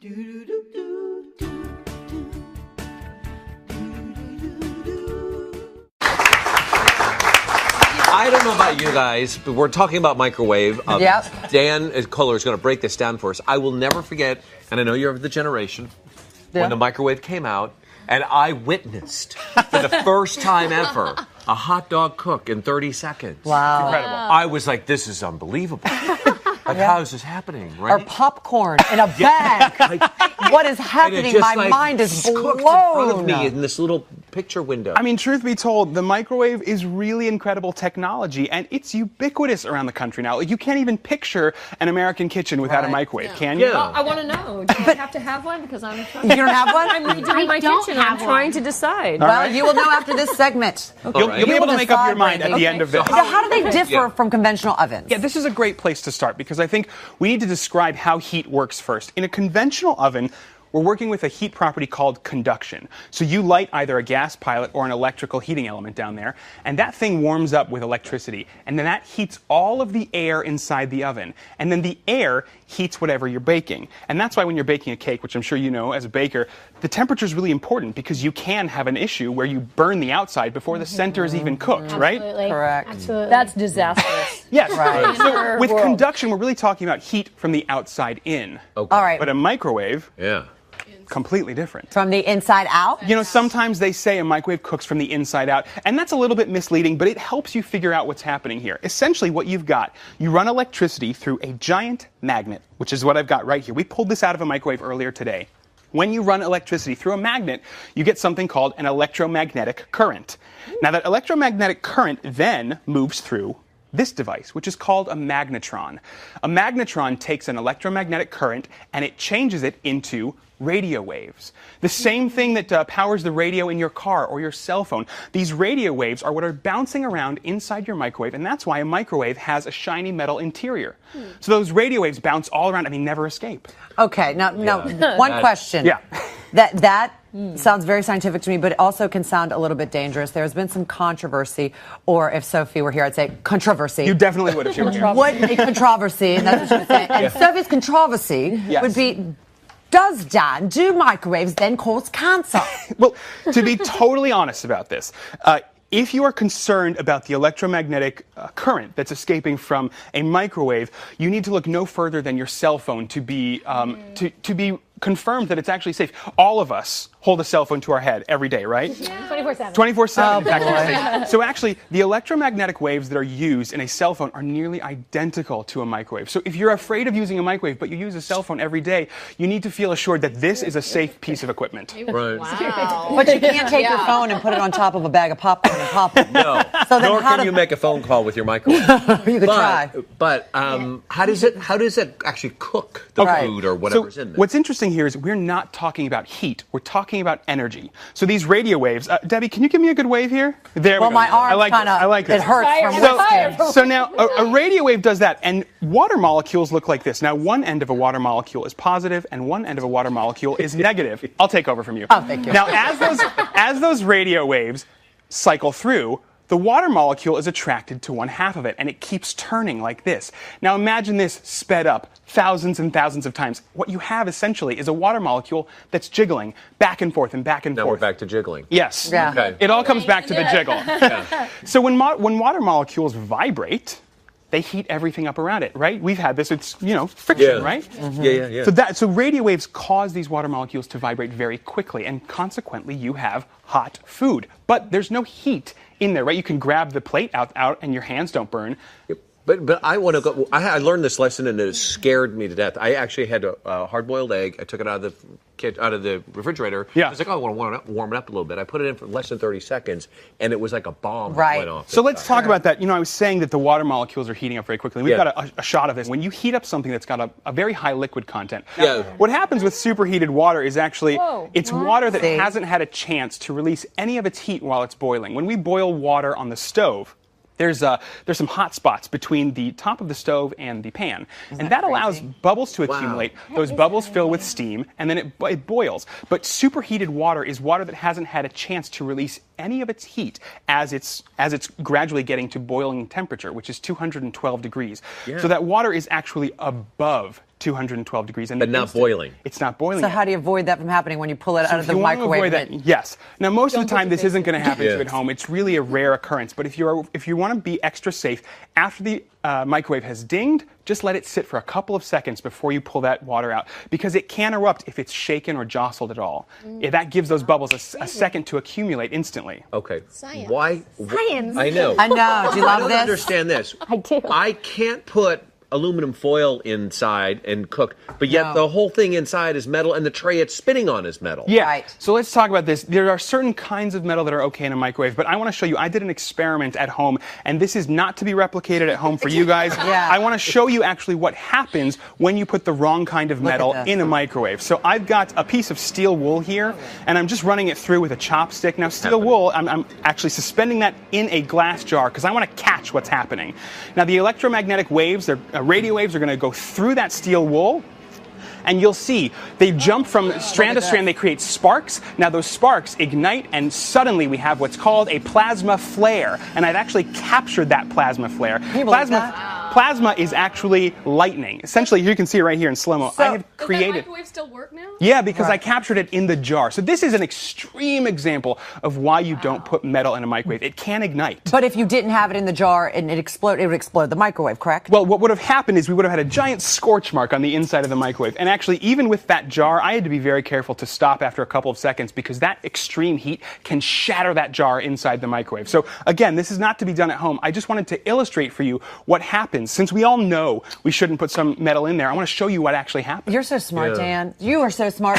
I don't know about you guys, but we're talking about microwave. Yep. Dan Kohler is going to break this down for us. I will never forget, and I know you're of the generation, when the microwave came out, and I witnessed, for the first time ever, a hot dog cook in 30 seconds. Wow. Incredible. I was like, this is unbelievable. Like, how is this happening, right? Or popcorn in a bag. What is happening? My mind is blown. In front of me in this little picture window. I mean, truth be told, the microwave is really incredible technology, and it's ubiquitous around the country now. You can't even picture an American kitchen without a microwave, can you? Yeah. I want to know. Do I have to have one? Because I'm trying. You don't have one? I'm redoing my kitchen. I'm trying to decide. Well, you will know after this segment. You'll be able to make up your mind at the end of this. So how do they differ from conventional ovens? Yeah, this is a great place to start because I think we need to describe how heat works first. In a conventional oven, we're working with a heat property called conduction. So you light either a gas pilot or an electrical heating element down there, and that thing warms up with electricity, and then that heats all of the air inside the oven. And then the air heats whatever you're baking. And that's why when you're baking a cake, which I'm sure you know as a baker, the temperature is really important because you can have an issue where you burn the outside before the center is even cooked, right? Correct. Absolutely. That's disastrous. Yes. Right. So with conduction, we're really talking about heat from the outside in. Okay. All right. But a microwave, Yeah. completely different. From the inside out? You know, sometimes they say a microwave cooks from the inside out, and that's a little bit misleading, but it helps you figure out what's happening here. Essentially, what you've got, you run electricity through a giant magnet, which is what I've got right here. We pulled this out of a microwave earlier today. When you run electricity through a magnet, you get something called an electromagnetic current. Now, that electromagnetic current then moves through this device, which is called a magnetron. A magnetron takes an electromagnetic current and it changes it into radio waves. The same thing that powers the radio in your car or your cell phone. These radio waves are what are bouncing around inside your microwave, and that's why a microwave has a shiny metal interior. So those radio waves bounce all around and they never escape. Okay, now, one question. Yeah. That sounds very scientific to me, but it also can sound a little bit dangerous. There's been some controversy, or if Sophie were here, I'd say controversy. You definitely would if you were here. Would a controversy, and that's what she was saying. And Sophie's controversy would be, does Dan do microwaves then cause cancer? Well, to be totally honest about this, if you are concerned about the electromagnetic current that's escaping from a microwave, you need to look no further than your cell phone to be confirmed that it's actually safe. All of us hold a cell phone to our head every day, right? 24/7. 24/7. Oh, boy. So actually, the electromagnetic waves that are used in a cell phone are nearly identical to a microwave. So if you're afraid of using a microwave, but you use a cell phone every day, you need to feel assured that this is a safe piece of equipment. Right. Wow. But you can't take your phone and put it on top of a bag of popcorn and pop it. No. So then Nor how can you make a phone call with your microwave. You could try. But how does it actually cook the Right. food or whatever's in there? What's interesting here is we're not talking about heat. We're talking about energy. So these radio waves, Debbie, can you give me a good wave here? There Well, we go. my arm I like this. kind I like of, this. it hurts from Fire. whiskey. So now a radio wave does that, and water molecules look like this. Now, one end of a water molecule is positive, and one end of a water molecule is negative. I'll take over from you. Oh, thank you. Now, as those radio waves cycle through, the water molecule is attracted to one half of it, and it keeps turning like this. Now, imagine this sped up thousands and thousands of times. What you have essentially is a water molecule that's jiggling back and forth and back and Now forth. we're back to jiggling. Yes. Yeah. Okay. It all comes back to the jiggle. So when water molecules vibrate, they heat everything up around it, right? We've had this, it's, friction, Yeah. right? Yeah. So radio waves cause these water molecules to vibrate very quickly, and consequently you have hot food. But there's no heat in there, right? You can grab the plate out and your hands don't burn. But I want to go. I learned this lesson and it scared me to death. I actually had a hard-boiled egg. I took it out of the refrigerator. Yeah. I was like, oh, I want to warm it up a little bit. I put it in for less than 30 seconds, and it was like a bomb Right. went off. So let's talk about that. I was saying that the water molecules are heating up very quickly. We've Yeah. got a shot of this. When you heat up something that's got a very high liquid content, Yeah. what happens with superheated water is actually it's water that See? hasn't had a chance to release any of its heat while it's boiling. When we boil water on the stove, there's some hot spots between the top of the stove and the pan. And that allows bubbles to accumulate. Those bubbles fill with steam, and then it boils. But superheated water is water that hasn't had a chance to release any of its heat as it's gradually getting to boiling temperature, which is 212 degrees. So that water is actually above 212 degrees. And But not boiling. It's not boiling. So yet. how do you avoid that from happening when you pull it out of the microwave? Yes. Now, most of the time, this isn't going to happen to you Yeah. at home. It's really a rare occurrence. But if you want to be extra safe, after the microwave has dinged, just let it sit for a couple of seconds before you pull that water out, because it can erupt if it's shaken or jostled at all. That gives those bubbles a second to accumulate instantly. Okay. Science. Why? Science. I know. I know. Do you I love don't this? understand this. I do. I can't put aluminum foil inside and cook, but yet No. the whole thing inside is metal and the tray it's spinning on is metal. Yeah. Right. So let's talk about this. There are certain kinds of metal that are okay in a microwave, but I want to show you. I did an experiment at home, and this is not to be replicated at home for you guys. Yeah. I want to show you actually what happens when you put the wrong kind of Look at metal this. in a microwave. So I've got a piece of steel wool here, and I'm just running it through with a chopstick. Now, steel wool, I'm actually suspending that in a glass jar because I want to catch what's happening. Now, the electromagnetic waves, radio waves, are going to go through that steel wool. And you'll see they jump from strand to strand. They create sparks. Now those sparks ignite, and suddenly we have what's called a plasma flare. And I've actually captured that plasma flare. you believe that? Plasma is actually lightning. Essentially, you can see it right here in slow-mo. I have Does created. that microwave still work now? Yeah, because I captured it in the jar. So this is an extreme example of why you don't put metal in a microwave. It can ignite. But if you didn't have it in the jar and it would explode the microwave, correct? Well, what would have happened is we would have had a giant scorch mark on the inside of the microwave. And actually, even with that jar, I had to be very careful to stop after a couple of seconds because that extreme heat can shatter that jar inside the microwave. So again, this is not to be done at home. I just wanted to illustrate for you what happens. Since we all know we shouldn't put some metal in there, I want to show you what actually happens. You're so smart, Yeah. Dan. You are so smart.